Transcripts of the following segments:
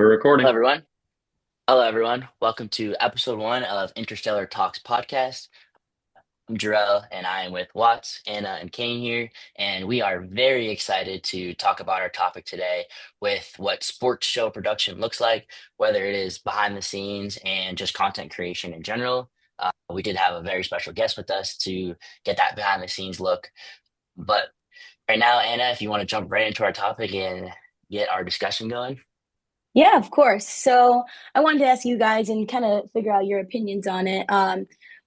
We're Hello, recording. everyone. Hello, everyone. Welcome to episode one of Interstellar Talks podcast. I'm Girell, and I am with Watts, Anna, and Kane here, and we are very excited to talk about our topic today with what sports show production looks like, whether it is behind the scenes and just content creation in general. We did have a very special guest with us to get that behind the scenes look. But right now, Anna, if you want to jump right into our topic and get our discussion going. Yeah, of course. So I wanted to ask you guys and kind of figure out your opinions on it.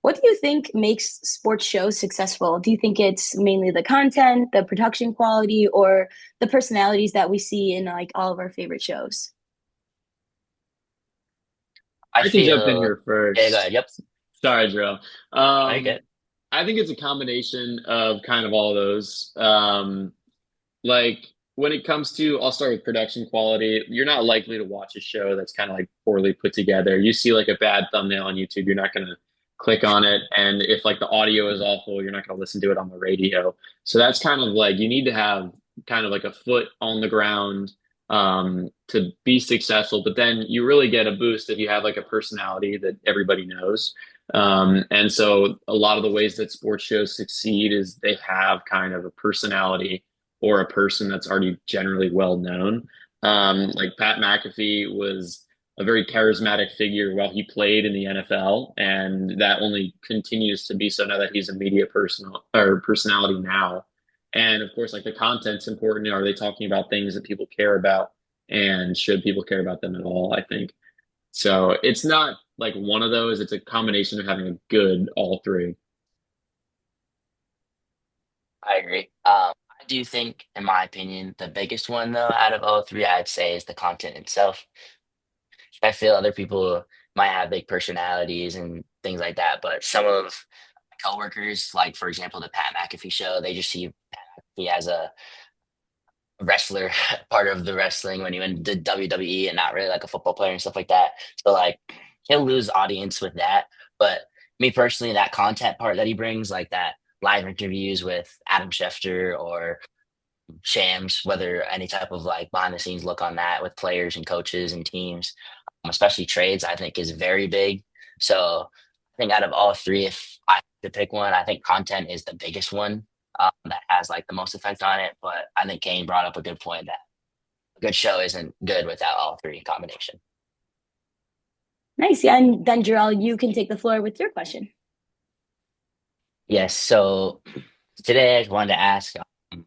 What do you think makes sports shows successful? Do you think it's mainly the content, the production quality, or the personalities that we see in like all of our favorite shows? I I can jump in feel, here yeah, go ahead. first. Yep. Sorry, Drill. I get. I think it's a combination of kind of all those. Like when it comes to, I'll start with production quality. You're not likely to watch a show that's kind of like poorly put together. You see like a bad thumbnail on YouTube, you're not going to click on it. And if like the audio is awful, you're not going to listen to it on the radio. So that's kind of like you need to have kind of like a foot on the ground to be successful. But then you really get a boost if you have like a personality that everybody knows. And so a lot of the ways that sports shows succeed is they have kind of a personality or a person that's already generally well known. Like Pat McAfee was a very charismatic figure while he played in the NFL, and that only continues to be so now that he's a media person or personality now. And of course, like the content's important. Are they talking about things that people care about, and should people care about them at all? I think so. It's not like one of those. It's a combination of having a good all three. I agree. I do think, in my opinion, the biggest one though out of all three, I'd say is the content itself. I feel other people might have big personalities and things like that, but some of my coworkers, like for example, the Pat McAfee show, they just see Pat McAfee as a wrestler, part of the wrestling when he went to WWE and not really like a football player and stuff like that. So like he'll lose audience with that. But me personally, that content part that he brings, like that live interviews with Adam Schefter or Shams, whether any type of like behind the scenes look on that with players and coaches and teams, especially trades, I think is very big. So I think out of all three, if I had to pick one, I think content is the biggest one that has like the most effect on it. But I think Kane brought up a good point that a good show isn't good without all three in combination. Nice. Yeah, and then Jarell, you can take the floor with your question. Yes. So today I just wanted to ask um,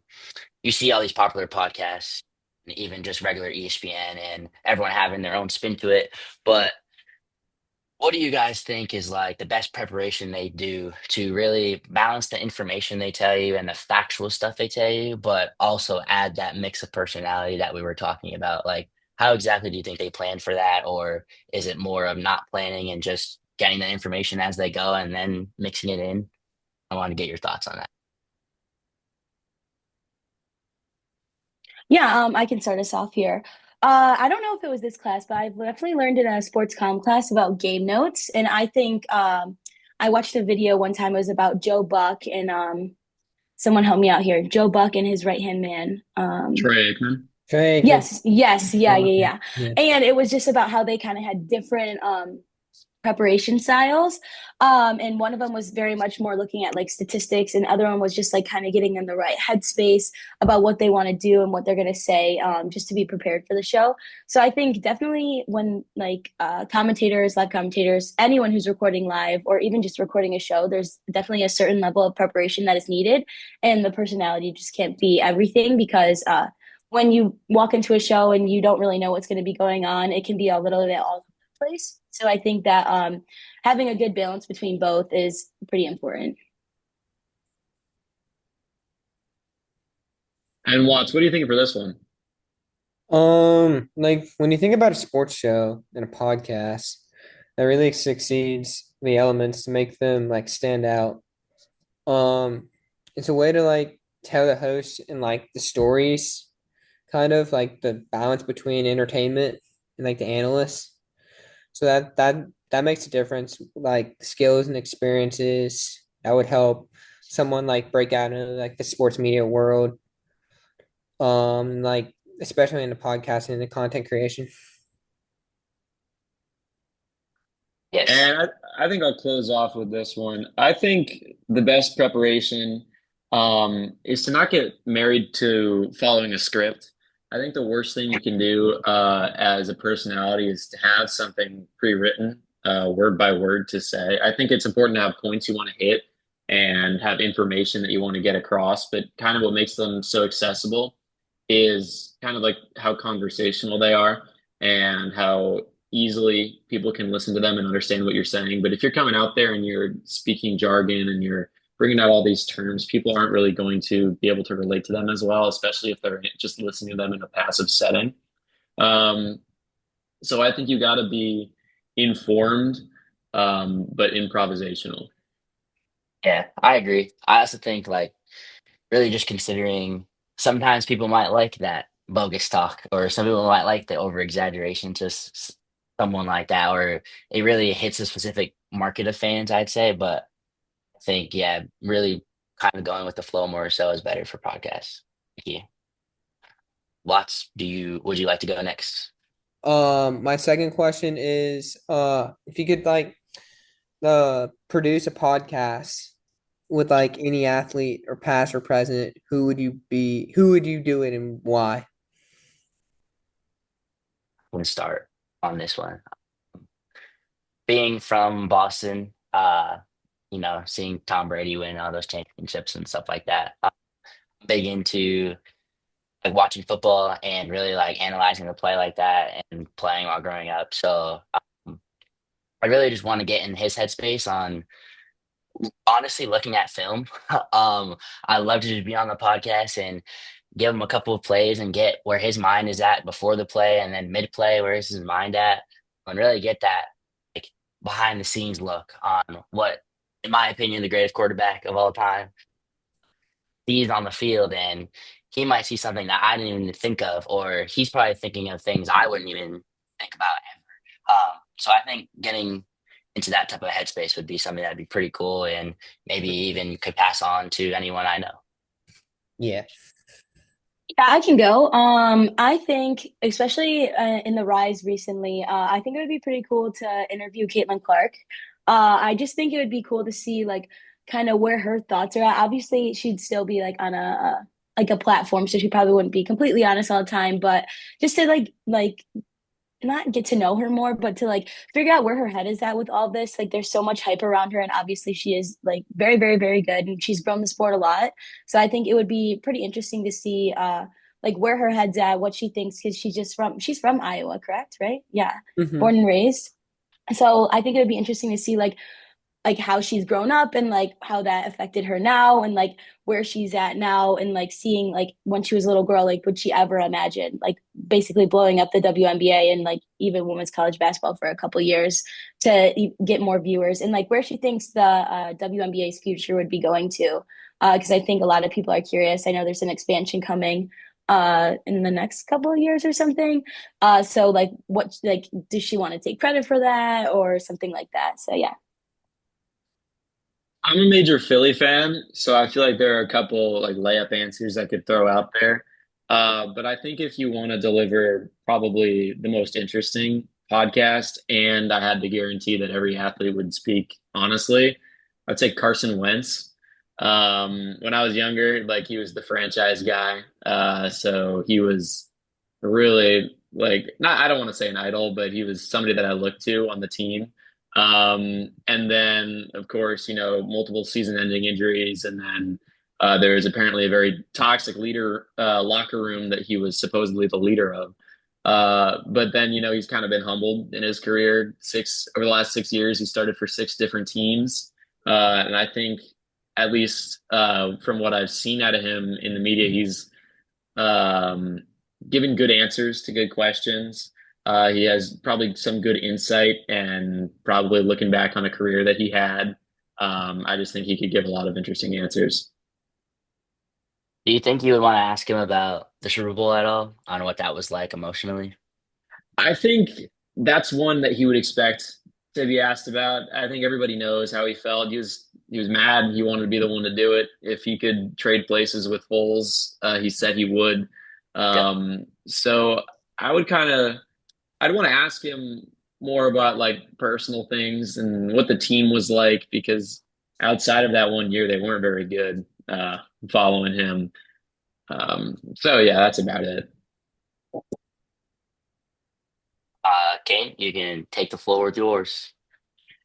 you see all these popular podcasts, and even just regular ESPN, and everyone having their own spin to it. But what do you guys think is like the best preparation they do to really balance the information they tell you and the factual stuff they tell you, but also add that mix of personality that we were talking about? Like, how exactly do you think they plan for that? Or is it more of not planning and just getting the information as they go and then mixing it in? I want to get your thoughts on that. Yeah, I can start us off here. I don't know if it was this class, but I've definitely learned in a sports comm class about game notes. And I think I watched a video one time. It was about Joe Buck and someone help me out here. Joe Buck and his right hand man. Trey Aikman. Drake. Yes, yes, yeah, yeah, Okay. yeah. Yeah. And it was just about how they kind of had different preparation styles. And one of them was very much more looking at like statistics, and the other one was just like kind of getting in the right headspace about what they want to do and what they're going to say, just to be prepared for the show. So I think definitely when like commentators, live commentators, anyone who's recording live or even just recording a show, there's definitely a certain level of preparation that is needed, and the personality just can't be everything because when you walk into a show and you don't really know what's going to be going on, it can be a little bit all over the place. So I think that having a good balance between both is pretty important. And Watts, what do you think for this one? Like when you think about a sports show and a podcast that really succeeds the elements to make them like stand out. Um, it's a way to like tell the host and like the stories, kind of like the balance between entertainment and like the analysts. So that makes a difference. Like skills and experiences that would help someone like break out into like the sports media world. Like especially in the podcasting and the content creation. Yes. And I think I'll close off with this one. I think the best preparation is to not get married to following a script. I think the worst thing you can do as a personality is to have something pre-written, word by word to say. I think it's important to have points you want to hit and have information that you want to get across, but kind of what makes them so accessible is kind of like how conversational they are and how easily people can listen to them and understand what you're saying. But if you're coming out there and you're speaking jargon and you're bringing out all these terms, people aren't really going to be able to relate to them as well, especially if they're just listening to them in a passive setting. Um, so I think you got to be informed, but improvisational. Yeah, I agree. I also think like really just considering sometimes people might like that bogus talk, or some people might like the over exaggeration to someone like that, or it really hits a specific market of fans, I'd say. But I think, yeah, really kind of going with the flow more so is better for podcasts. Thank you. Watts, would you like to go next? My second question is, if you could like produce a podcast with like any athlete or past or present, who would you be? Who would you do it and why? We can start on this one. Being from Boston, seeing Tom Brady win all those championships and stuff like that. I'm big into like watching football and really like analyzing the play like that and playing while growing up. So I really just want to get in his headspace on honestly looking at film. I love to just be on the podcast and give him a couple of plays and get where his mind is at before the play and then mid play where is his mind at, and really get that like behind the scenes look on what, in my opinion, the greatest quarterback of all time sees on the field. And he might see something that I didn't even think of, or he's probably thinking of things I wouldn't even think about ever. So I think getting into that type of headspace would be something that'd be pretty cool, and maybe even could pass on to anyone I know. Yeah. Yeah, I can go. I think, especially in the rise recently, I think it would be pretty cool to interview Caitlin Clark. I just think it would be cool to see like kind of where her thoughts are at. Obviously, she'd still be like on like a platform, so she probably wouldn't be completely honest all the time. But just to like not get to know her more, but to like figure out where her head is at with all this. Like there's so much hype around her, and obviously she is like very, very, very good, and she's grown the sport a lot. So I think it would be pretty interesting to see like where her head's at, what she thinks, because she's from Iowa, correct? Right? Yeah. Mm-hmm. Born and raised. So I think it would be interesting to see like how she's grown up and like how that affected her now and like where she's at now and like seeing like when she was a little girl, like would she ever imagine like basically blowing up the WNBA and like even women's college basketball for a couple years to get more viewers and like where she thinks the WNBA's future would be going to. Because I think a lot of people are curious. I know there's an expansion coming in the next couple of years or something. So like what like does she want to take credit for that or something like that? So yeah. I'm a major Philly fan, so I feel like there are a couple like layup answers I could throw out there. But I think if you want to deliver probably the most interesting podcast, and I had to guarantee that every athlete would speak honestly, I'd say Carson Wentz. When I was younger, like he was the franchise guy, so he was really like not I don't want to say an idol, but he was somebody that I looked to on the team. And then, of course, multiple season-ending injuries, and then there's apparently a very toxic leader locker room that he was supposedly the leader of. But then, he's kind of been humbled in his career. Over the last 6 years, he started for six different teams, and I think, at least from what I've seen out of him in the media, he's um, giving good answers to good questions. He has probably some good insight and probably looking back on a career that he had. I just think he could give a lot of interesting answers. Do you think you would want to ask him about the Super Bowl at all, on what that was like emotionally? I think that's one that he would expect to be asked about. I think everybody knows how he felt. He was mad. He wanted to be the one to do it. If he could trade places with Foles, he said he would. Yep. So I would kind of I'd want to ask him more about like personal things and what the team was like because outside of that 1 year, they weren't very good following him. So yeah, that's about it. Kane, you can take the floor with yours.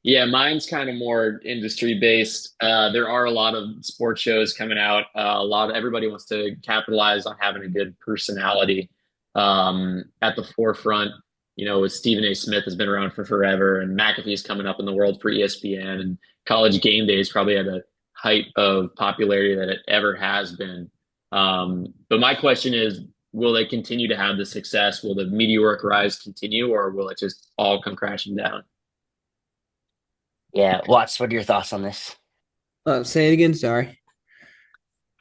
Yeah, mine's kind of more industry based. There are a lot of sports shows coming out. A lot of everybody wants to capitalize on having a good personality at the forefront. With Stephen A. Smith has been around for forever, and McAfee's coming up in the world for ESPN, and College Game Day is probably at a height of popularity that it ever has been. But my question is, will they continue to have the success? Will the meteoric rise continue, or will it just all come crashing down? Yeah, Watts, what are your thoughts on this? Say it again. Sorry.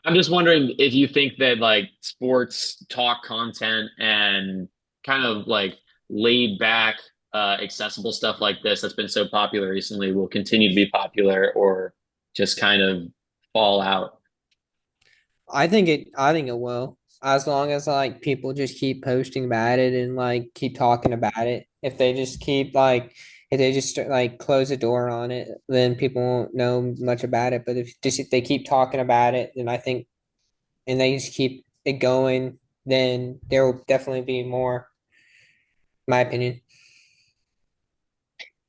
I'm just wondering if you think that like sports talk content and kind of like laid back, accessible stuff like this that's been so popular recently will continue to be popular or just kind of fall out. I think it will. As long as like people just keep posting about it and like keep talking about it. If they just like close the door on it, then people won't know much about it. But if they keep talking about it, then I think and they just keep it going, then there will definitely be more, in my opinion.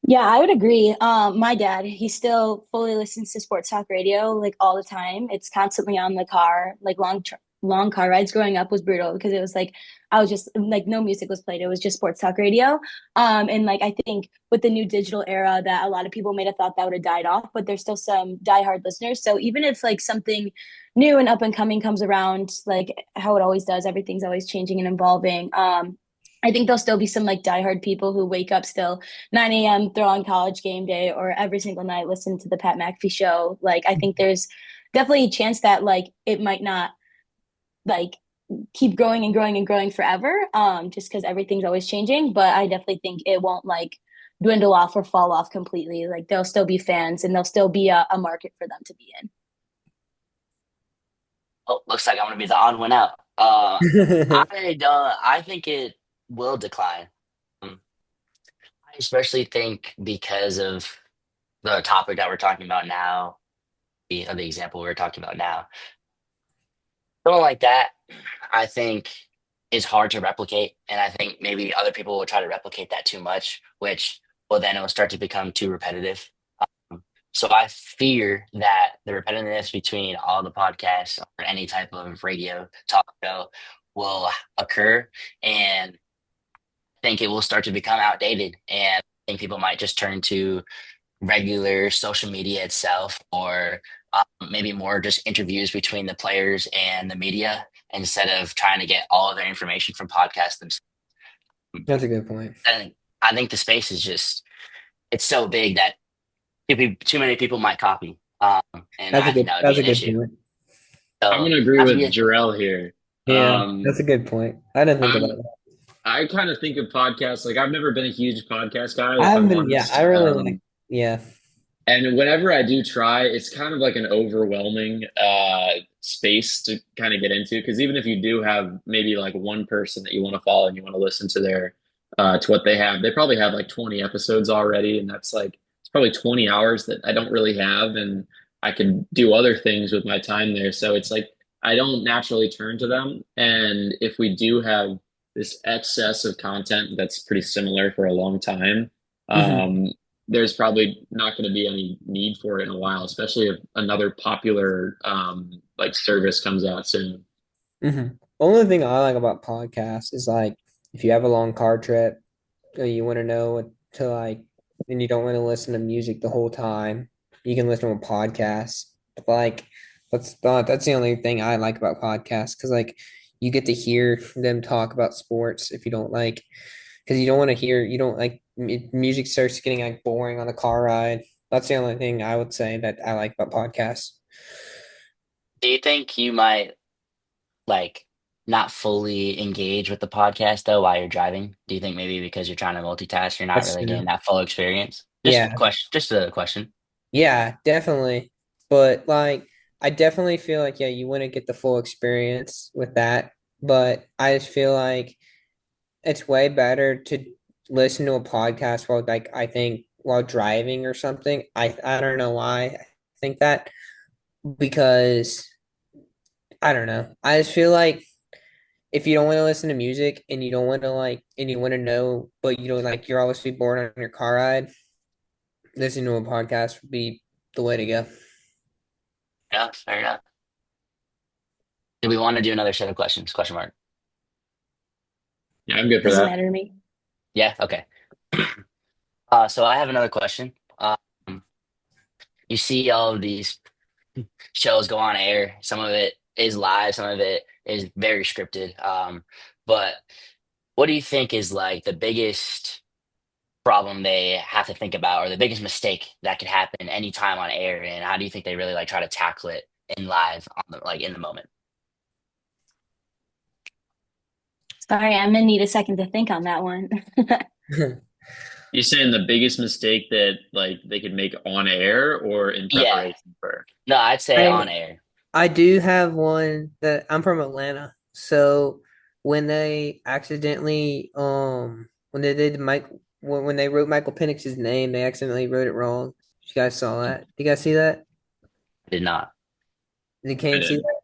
Yeah, I would agree. My dad, he still fully listens to sports talk radio like all the time. It's constantly on the car, like long car rides growing up was brutal because it was like I was just like no music was played. It was just sports talk radio. And like I think with the new digital era that a lot of people may have thought that would have died off, but there's still some diehard listeners. So even if like something new and up and coming comes around, like how it always does, everything's always changing and evolving. I think there'll still be some like diehard people who wake up still 9 a.m., throw on College Game Day, or every single night listen to the Pat McAfee show. Like, I think there's definitely a chance that like it might not like keep growing and growing and growing forever, just because everything's always changing. But I definitely think it won't like dwindle off or fall off completely. Like, there'll still be fans and there'll still be a market for them to be in. Oh, looks like I'm gonna be the odd one out. I don't. I think it will decline. Um, I especially think because of the topic that we're talking about now, the example we're talking about now. Something like that, I think is hard to replicate, and I think maybe other people will try to replicate that too much, which well then it will start to become too repetitive. So I fear that the repetitiveness between all the podcasts or any type of radio talk show will occur, and I think it will start to become outdated. And I think people might just turn to regular social media itself, or maybe more just interviews between the players and the media instead of trying to get all of their information from podcasts themselves. That's a good point. And I think the space is just it's so big that too many people might copy, and I think that would be That's a an good issue. point. I'm So gonna agree not to with get Girell here. Yeah, Um, that's a good point. I didn't think about I'm that. I kind of think of podcasts like I've never been a huge podcast guy, I if haven't I'm been, yeah, I honest. really like, yeah. And whenever I do try, it's kind of like an overwhelming space to kind of get into. Because even if you do have maybe like one person that you want to follow and you want to listen to their to what they have, they probably have like 20 episodes already, and that's like it's probably 20 hours that I don't really have, and I can do other things with my time there. So it's like I don't naturally turn to them. And if we do have this excess of content that's pretty similar for a long time, Hmm. um, there's probably not going to be any need for it in a while, especially if another popular like service comes out soon. Hmm. Only thing I like about podcasts is like if you have a long car trip or you want to know what to like, and you don't want to listen to music the whole time, you can listen to a podcast. Like that's the only thing I like about podcasts because like you get to hear them talk about sports if you don't like because you don't want to hear you don't like music starts getting like boring on the car ride. That's the only thing I would say that I like about podcasts. do you think you might like not fully engage with the podcast though while you're driving? Do you think maybe because you're trying to multitask, you're not That's really getting that full experience? yeah. Just a question. Yeah, definitely. But like I definitely feel like yeah, you wouldn't get the full experience with that. But I just feel like it's way better to listen to a podcast while like I think while driving or something. I don't know why I think that because I don't know. I just feel like if you don't want to listen to music and you don't want to like and you want to know, but you don't like you're always be bored on your car ride, listening to a podcast would be the way to go. Yeah, fair enough. Do we want to do another set of questions? Question mark. Yeah, I'm good for Doesn't that. matter to me. Yeah. Okay. So I have another question. You see all of these shows go on air. Some of it is live. Some of it is very scripted. But what do you think is like the biggest problem they have to think about, or the biggest mistake that could happen anytime on air? And how do you think they really like try to tackle it in live on the like in the moment? Sorry, I'm gonna need a second to think on that one. You saying the biggest mistake that like they could make on air or in Yeah. preparation for? No, I'd say I on air. I do have one that I'm from Atlanta. So when they accidentally when they did Mike when they wrote Michael Penix's name, they accidentally wrote it wrong. You guys saw that? Did you guys see that? Did not. Did I Kane see did. that?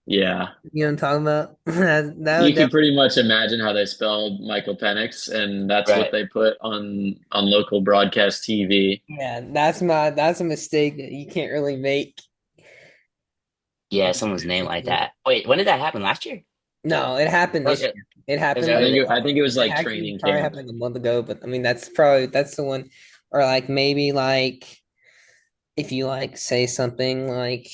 Yeah. You know what I'm talking about? That You would can definitely pretty much imagine how they spelled Michael Penix, and that's what Right. they put on local broadcast TV. yeah, that's a mistake that you can't really make. Yeah, someone's name like that. Wait, when did that happen? Last year? No, it happened this Okay. year. It It was happened like earlier. I think it was it like actually training probably camp. happened like a month ago, but I mean that's the one. Or like maybe like if you like say something like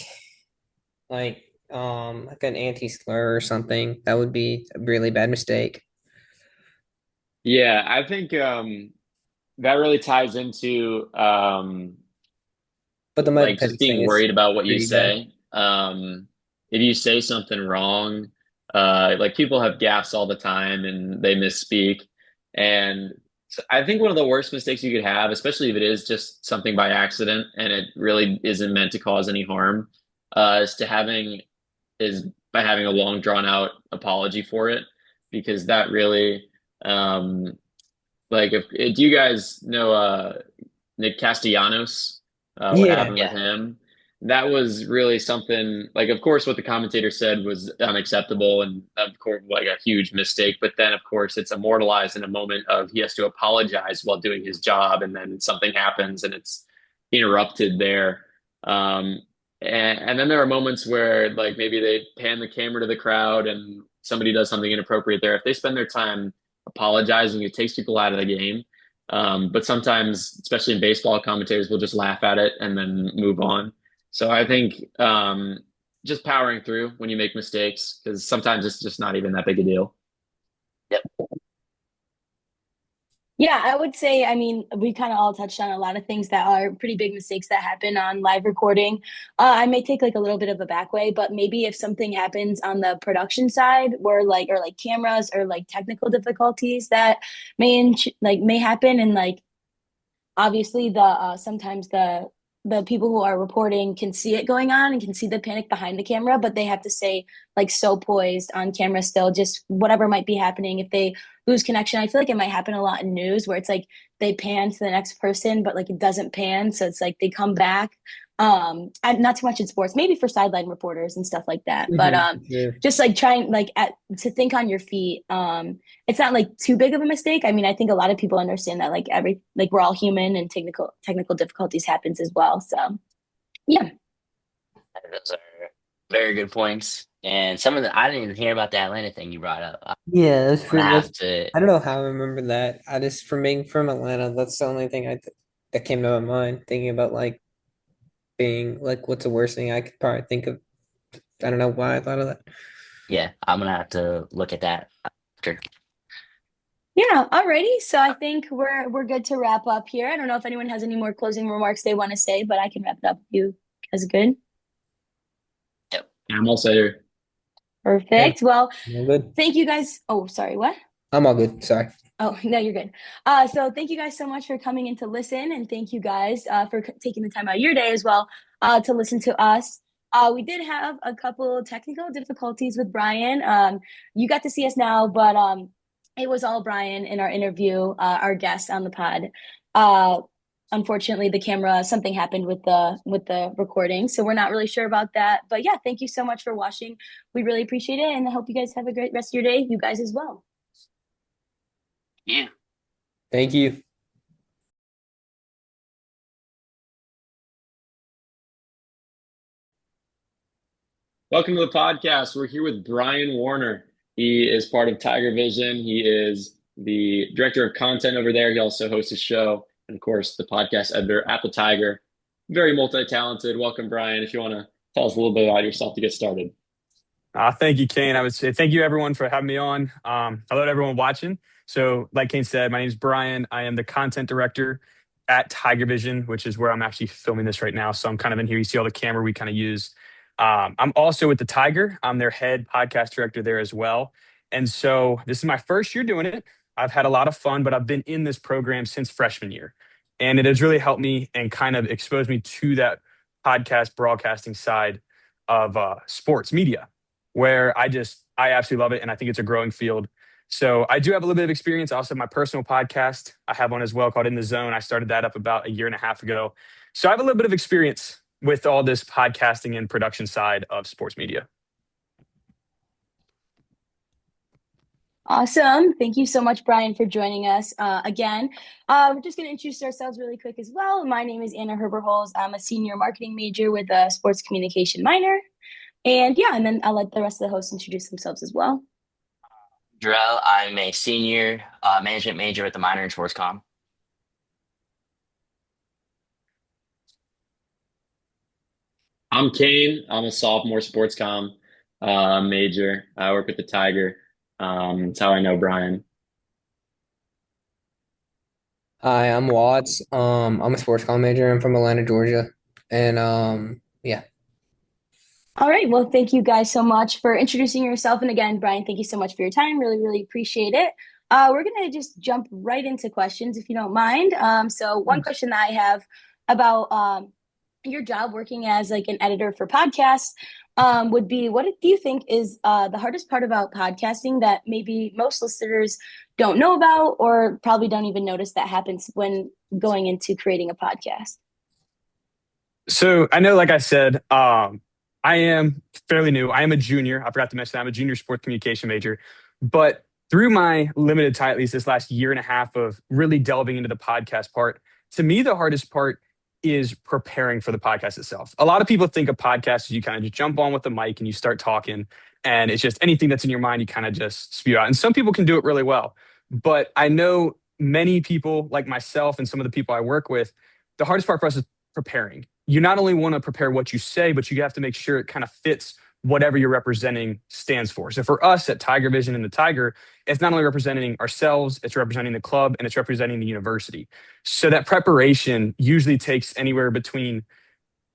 like an anti-slur or something, that would be a really bad mistake. Yeah, I think that really ties into But the Michael like just Penix thing being is worried about what you pretty bad. say. If you say something wrong, like people have gaffes all the time and they misspeak. And so I think one of the worst mistakes you could have, especially if it is just something by accident and it really isn't meant to cause any harm, is to having is by having a long drawn out apology for it, because that really, um, like if do you guys know Nick Castellanos, what Yeah. happened with Yeah. him? That was really something like, of course, what the commentator said was unacceptable and, of course, like a huge mistake. But then, of course, it's immortalized in a moment of he has to apologize while doing his job, and then something happens and it's interrupted there. Um, and then there are moments where, like, maybe they pan the camera to the crowd and somebody does something inappropriate there. If they spend their time apologizing, it takes people out of the game. But sometimes, especially in baseball, commentators will just laugh at it and then move on. So I think just powering through when you make mistakes, because sometimes it's just not even that big a deal. Yep. Yeah, I would say, I mean, we kind of all touched on a lot of things that are pretty big mistakes that happen on live recording. I may take like a little bit of a back way, but maybe if something happens on the production side where like, or like cameras or like technical difficulties that may happen, and like obviously the sometimes the people who are reporting can see it going on and can see the panic behind the camera, but they have to stay like so poised on camera still, just whatever might be happening. If they lose connection, I feel like it might happen a lot in news where it's like they pan to the next person but like it doesn't pan, so it's like they come back. Not too much in sports, maybe for sideline reporters and stuff like that, but Sure. just like trying to think on your feet. It's not like too big of a mistake. I mean, I think a lot of people understand that like we're all human and technical difficulties happens as well. So yeah. Those are very good points. And some of the I didn't even hear about the Atlanta thing you brought up. I'm Yeah, gonna have to. I don't know how I remember that. I just from being from Atlanta, that's the only thing that came to my mind thinking about like being like what's the worst thing I could probably think of. I don't know why I thought of that. Yeah, I'm gonna have to look at that after. Yeah, alrighty. So I think we're good to wrap up here. I don't know if anyone has any more closing remarks they want to say, but I can wrap it up with you. Guys good? Yep. I'm also here. Yeah, Perfect. Well, I'm all good. thank you guys. Oh, sorry, what? I'm all good. Sorry. Oh, no, you're good. So thank you guys so much for coming in to listen, and thank you guys for taking the time out of your day as well to listen to us. We did have a couple technical difficulties with Brian. You got to see us now, but it was all Brian in our interview, our guest on the pod. Uh, Unfortunately, the camera, something happened with the recording, so we're not really sure about that. But yeah, thank you so much for watching. We really appreciate it, and I hope you guys have a great rest of your day. You guys as well. Yeah. Thank you. Welcome to the podcast. We're here with Brian Warner. He is part of Tiger Vision. He is the director of content over there. He also hosts a show, and of course, the podcast editor at the Tiger. Very multi-talented. Welcome, Brian. If you want to tell us a little bit about yourself to get started. Thank you, Kane. I would say thank you, everyone, for having me on. Hello to everyone watching. So, like Kane said, my name is Brian. I am the content director at Tiger Vision, which is where I'm actually filming this right now. So I'm kind of in here. You see all the camera we kind of use. I'm also with the Tiger. I'm their head podcast director there as well. And so this is my first year doing it. I've had a lot of fun, but I've been in this program since freshman year. And it has really helped me and kind of exposed me to that podcast broadcasting side of sports media, where I absolutely love it. And I think it's a growing field. So I do have a little bit of experience. I also have my personal podcast. I have one as well called In the Zone. I started that up about a year and a half ago. So I have a little bit of experience with all this podcasting and production side of sports media. Awesome. Thank you so much, Brian, for joining us again. We're just going to introduce ourselves really quick as well. My name is Herberholz. I'm a senior marketing major with a sports communication minor. And yeah, and then I'll let the rest of the hosts introduce themselves as well. Girell, I'm a senior management major with a minor in sports comm. I'm Kane. I'm a sophomore sports comm major. I work with the Tiger. That's how I know Brian. Hi, I'm Watts. I'm a sports comm major. I'm from Atlanta, Georgia. And yeah. All right. Well, thank you guys so much for introducing yourself. And again, Brian, thank you so much for your time. Really, really appreciate it. We're going to just jump right into questions if you don't mind. So one question that I have about your job working as like an editor for podcasts would be, what do you think is the hardest part about podcasting that maybe most listeners don't know about or probably don't even notice that happens when going into creating a podcast? So I know, like I said, I am fairly new. I am a junior. I forgot to mention that I'm a junior sports communication major. But through my limited time, at least this last year and a half of really delving into the podcast part, to me, the hardest part is preparing for the podcast itself. A lot of people think of podcasts as you kind of just jump on with the mic and you start talking, and it's just anything that's in your mind, you kind of just spew out. And some people can do it really well. But I know many people like myself and some of the people I work with, the hardest part for us is preparing. You not only want to prepare what you say, but you have to make sure it kind of fits whatever you're representing stands for. So for us at Tiger Vision and the Tiger, it's not only representing ourselves, it's representing the club and it's representing the university. So that preparation usually takes anywhere between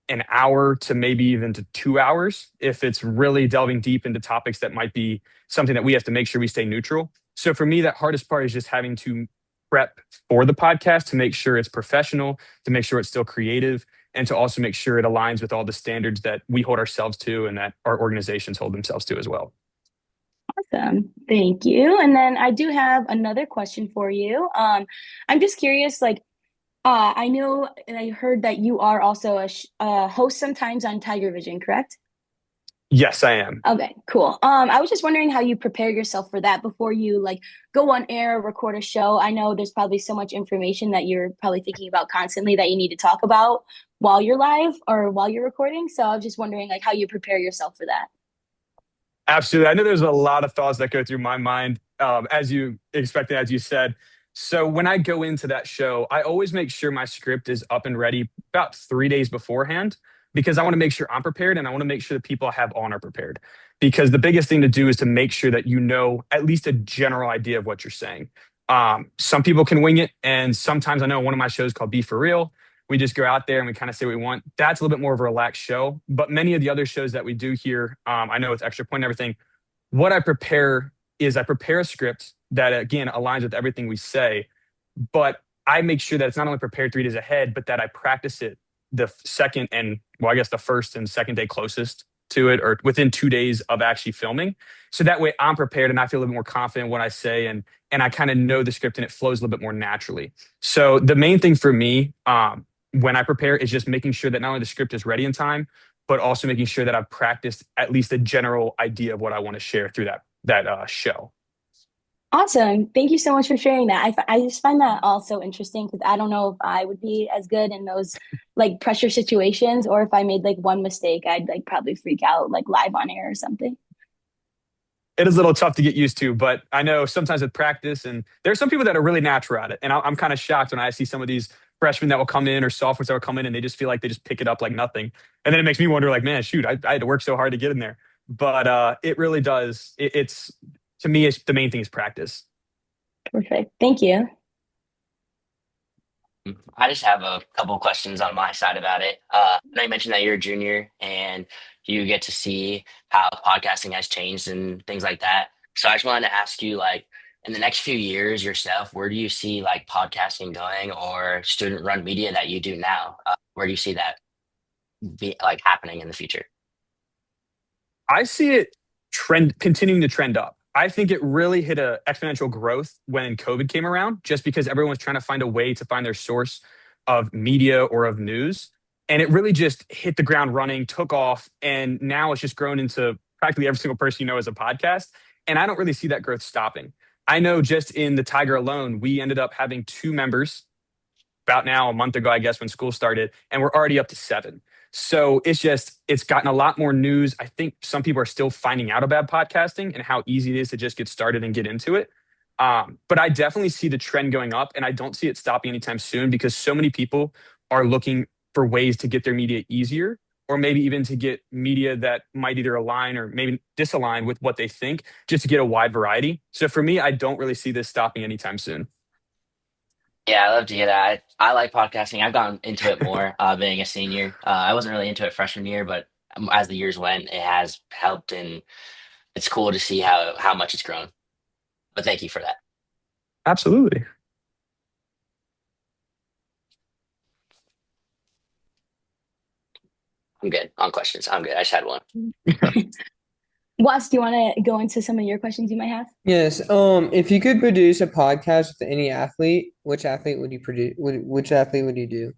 an hour to maybe even to 2 hours if it's really delving deep into topics that might be something that we have to make sure we stay neutral. So for me, that hardest part is just having to prep for the podcast to make sure it's professional, to make sure it's still creative, and to also make sure it aligns with all the standards that we hold ourselves to and that our organizations hold themselves to as well. Awesome. Thank you. And then I do have another question for you. I'm just curious, like, I know and I heard that you are also a host sometimes on Tiger Vision, correct? Yes, I am. Okay, cool. I was just wondering how you prepare yourself for that before you like go on air, record a show. I know there's probably so much information that you're probably thinking about constantly that you need to talk about while you're live or while you're recording. So I was just wondering like how you prepare yourself for that. Absolutely. I know there's a lot of thoughts that go through my mind, as you expected, as you said. So when I go into that show, I always make sure my script is up and ready about 3 days beforehand, because I want to make sure I'm prepared and I want to make sure the people I have on are prepared. Because the biggest thing to do is to make sure that you know at least a general idea of what you're saying. Some people can wing it. And sometimes I know one of my shows called Be For Real, we just go out there and we kind of say what we want. That's a little bit more of a relaxed show. But many of the other shows that we do here, I know it's Extra Point and everything. What I prepare is I prepare a script that, again, aligns with everything we say. But I make sure that it's not only prepared 3 days ahead, but that I practice it the second and, well, I guess the first and second day closest to it or within 2 days of actually filming. So that way I'm prepared and I feel a little bit more confident in what I say and I kind of know the script and it flows a little bit more naturally. So the main thing for me when I prepare is just making sure that not only the script is ready in time, but also making sure that I've practiced at least a general idea of what I want to share through that show. Awesome. Thank you so much for sharing that. I just find that also interesting because I don't know if I would be as good in those like pressure situations, or if I made like one mistake, I'd like probably freak out like live on air or something. It is a little tough to get used to, but I know sometimes with practice, and there's some people that are really natural at it. And I'm kind of shocked when I see some of these freshmen that will come in or sophomores that will come in and they just feel like they just pick it up like nothing. And then it makes me wonder, like, man, shoot, I had to work so hard to get in there. But it really does. It's to me, it's the main thing is practice. Perfect. Thank you. I just have a couple questions on my side about it. I know you mentioned that you're a junior and you get to see how podcasting has changed and things like that. So I just wanted to ask you, like, in the next few years yourself, where do you see like podcasting going or student run media that you do now? Where do you see that be like happening in the future? I see it continuing to trend up. I think it really hit a exponential growth when COVID came around, just because everyone was trying to find a way to find their source of media or of news. And it really just hit the ground running, took off, and now it's just grown into practically every single person you know as a podcast. And I don't really see that growth stopping. I know just in the Tiger alone, we ended up having 2 members about now a month ago, I guess, when school started, and we're already up to 7. So it's gotten a lot more news. I think some people are still finding out about podcasting and how easy it is to just get started and get into it. But I definitely see the trend going up, and I don't see it stopping anytime soon because so many people are looking for ways to get their media easier, or maybe even to get media that might either align or maybe disalign with what they think, just to get a wide variety. So for me, I don't really see this stopping anytime soon. Yeah, I love to hear that. I like podcasting. I've gone into it more being a senior. I wasn't really into it freshman year, but as the years went, it has helped, and it's cool to see how much it's grown. But thank you for that. Absolutely. I'm good on questions. I'm good. I just had one. Watts, do you want to go into some of your questions you might have? Yes. If you could produce a podcast with any athlete, which athlete would you produce? Which athlete would you do?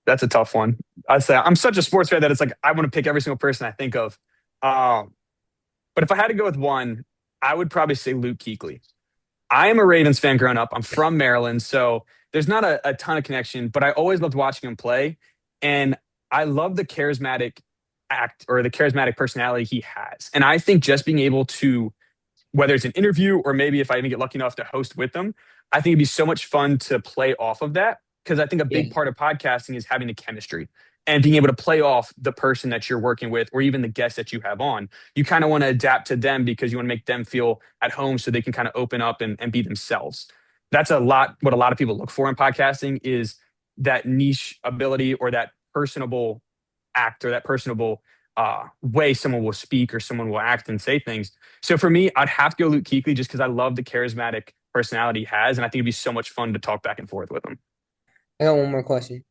That's a tough one. I'd say I'm such a sports fan that it's like I want to pick every single person I think of. But if I had to go with one, I would probably say Luke Kuechly. I am a Ravens fan growing up. I'm from Maryland, so there's not a ton of connection, but I always loved watching him play. And I love the charismatic act or the charismatic personality he has. And I think just being able to, whether it's an interview or maybe if I even get lucky enough to host with them, I think it'd be so much fun to play off of that. Because I think a big part of podcasting is having the chemistry and being able to play off the person that you're working with or even the guest that you have on. You kind of want to adapt to them because you want to make them feel at home so they can kind of open up and be themselves. That's what a lot of people look for in podcasting is that niche ability or that personable act or that personable way someone will speak or someone will act and say things. So for me, I'd have to go Luke Kuechly just because I love the charismatic personality he has. And I think it'd be so much fun to talk back and forth with him. I got one more question.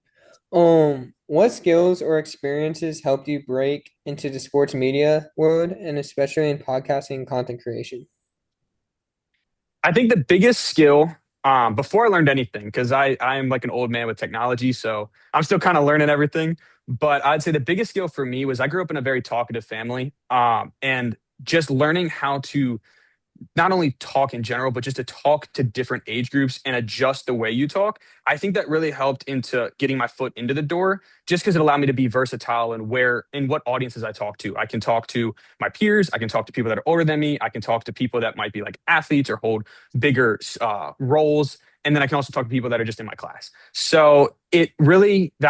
What skills or experiences helped you break into the sports media world and especially in podcasting and content creation? I think the biggest skill before I learned anything, because I'm like an old man with technology, so I'm still kind of learning everything. But I'd say the biggest skill for me was I grew up in a very talkative family, and just learning how to not only talk in general, but just to talk to different age groups and adjust the way you talk. I think that really helped into getting my foot into the door just because it allowed me to be versatile in what audiences I talk to. I can talk to my peers. I can talk to people that are older than me. I can talk to people that might be like athletes or hold bigger roles. And then I can also talk to people that are just in my class. So that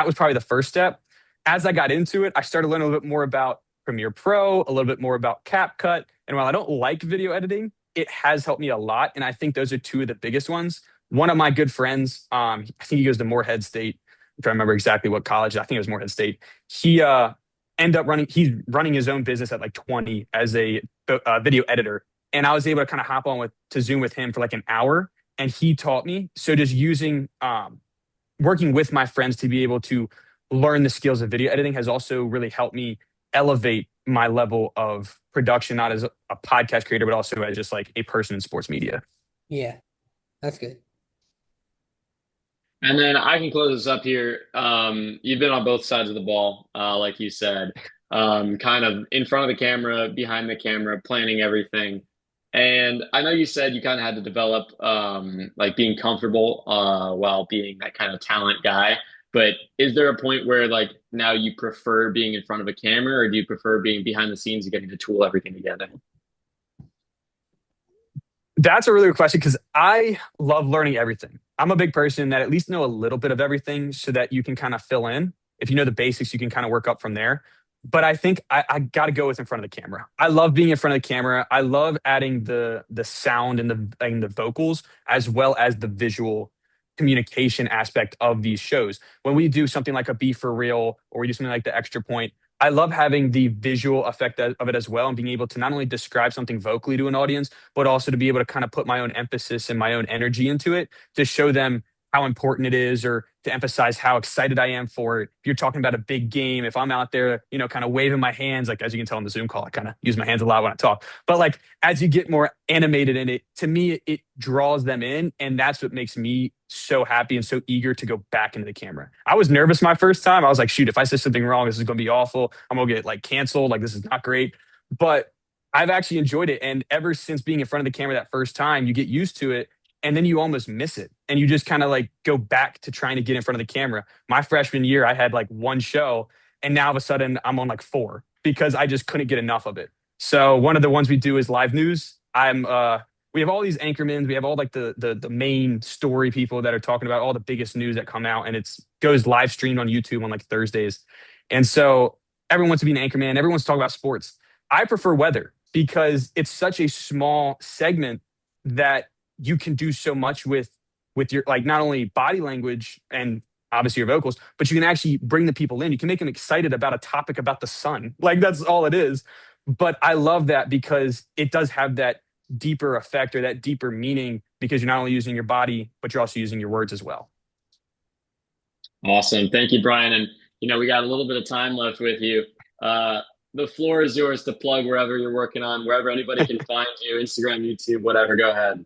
was probably the first step. As I got into it, I started learning a little bit more about Premiere Pro, a little bit more about CapCut. And while I don't like video editing, it has helped me a lot. And I think those are 2 of the biggest ones. One of my good friends, I think he goes to Morehead State. I'm trying to remember exactly what college. I think it was Morehead State. He's running his own business at like 20 as a video editor. And I was able to kind of hop on to Zoom with him for like an hour. And he taught me. So just working with my friends to be able to learn the skills of video editing has also really helped me elevate my level of production, not as a podcast creator, but also as just like a person in sports media. Yeah, that's good. And then I can close this up here. You've been on both sides of the ball, like you said, kind of in front of the camera, behind the camera, planning everything. And I know you said you kind of had to develop like being comfortable while being that kind of talent guy. But is there a point where like now you prefer being in front of a camera, or do you prefer being behind the scenes and getting to tool everything together? That's a really good question because I love learning everything. I'm a big person that at least know a little bit of everything so that you can kind of fill in. If you know the basics, you can kind of work up from there. But I think I got to go with in front of the camera. I love being in front of the camera. I love adding the sound and the vocals as well as the visual communication aspect of these shows. When we do something like a Be For Real or we do something like the Extra Point, I love having the visual effect of it as well and being able to not only describe something vocally to an audience, but also to be able to kind of put my own emphasis and my own energy into it to show them how important it is or to emphasize how excited I am for it. If you're talking about a big game, if I'm out there, kind of waving my hands, like as you can tell on the Zoom call, I kind of use my hands a lot when I talk. But like as you get more animated in it, to me, it draws them in. And that's what makes me so happy and so eager to go back into the camera. I was nervous my first time. I was like, shoot, if I say something wrong, this is going to be awful. I'm going to get like canceled. Like this is not great. But I've actually enjoyed it. And ever since being in front of the camera that first time, you get used to it and then you almost miss it. And you just kind of like go back to trying to get in front of the camera. My freshman year, I had like one show and now all of a sudden I'm on like four because I just couldn't get enough of it. So one of the ones we do is live news. We have all these anchormen. We have all like the main story people that are talking about all the biggest news that come out and it's goes live streamed on YouTube on like Thursdays. And so everyone wants to be an anchorman. Everyone wants to talk about sports. I prefer weather because it's such a small segment that you can do so much with your like not only body language and obviously your vocals, but you can actually bring the people in. You can make them excited about a topic about the sun. Like that's all it is. But I love that because it does have that deeper effect or that deeper meaning because you're not only using your body, but you're also using your words as well. Awesome. Thank you, Brian. And, we got a little bit of time left with you. The floor is yours to plug wherever you're working on, wherever anybody can find you, Instagram, YouTube, whatever. Go ahead.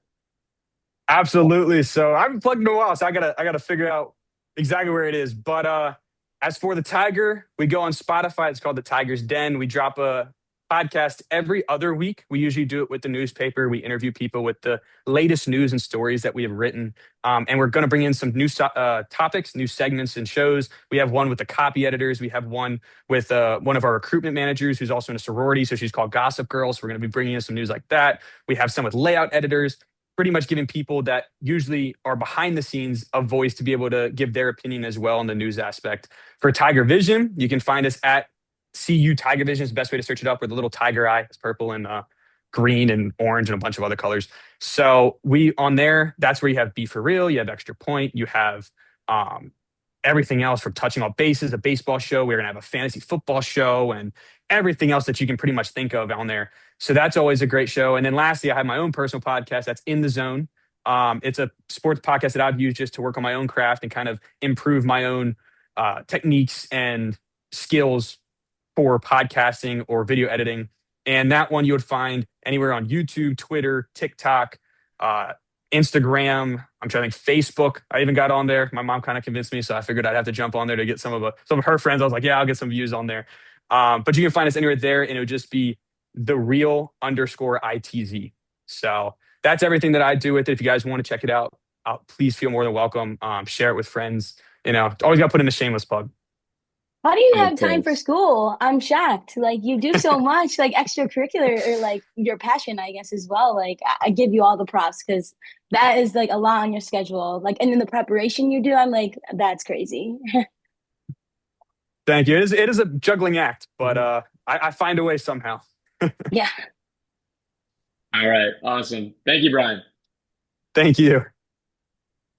Absolutely. So I haven't plugged in a while, so I gotta figure out exactly where it is. But as for the Tiger, we go on Spotify. It's called The Tiger's Den. We drop a podcast every other week. We usually do it with the newspaper. We interview people with the latest news and stories that we have written. And we're going to bring in some new topics, new segments and shows. We have one with the copy editors. We have one with one of our recruitment managers who's also in a sorority. So she's called Gossip Girl. So we're going to be bringing in some news like that. We have some with layout editors, pretty much giving people that usually are behind the scenes a voice to be able to give their opinion as well on the news aspect. For Tiger Vision, you can find us at CU Tiger Vision is the best way to search it up with a little tiger eye. It's purple and green and orange and a bunch of other colors. So we on there, that's where you have Be For Real, you have Extra Point, you have everything else from Touching All Bases, a baseball show. We're going to have a fantasy football show and everything else that you can pretty much think of on there. So that's always a great show. And then lastly, I have my own personal podcast that's In the Zone. It's a sports podcast that I've used just to work on my own craft and kind of improve my own techniques and skills for podcasting or video editing. And that one you would find anywhere on YouTube, Twitter, TikTok, Instagram. I'm trying to think Facebook. I even got on there. My mom kind of convinced me, so I figured I'd have to jump on there to get some of her friends. I was like, yeah, I'll get some views on there. But you can find us anywhere there, and it would just be _ITZ. So that's everything that I do with it. If you guys want to check it out, please feel more than welcome. Share it with friends. Always got to put in a shameless plug. How do you have time for school? I'm shocked. Like you do so much like extracurricular or like your passion, I guess, as well. Like I give you all the props because that is like a lot on your schedule. Like, and then the preparation you do, I'm like, that's crazy. Thank you. It is a juggling act, but I find a way somehow. Yeah. All right. Awesome. Thank you, Brian. Thank you.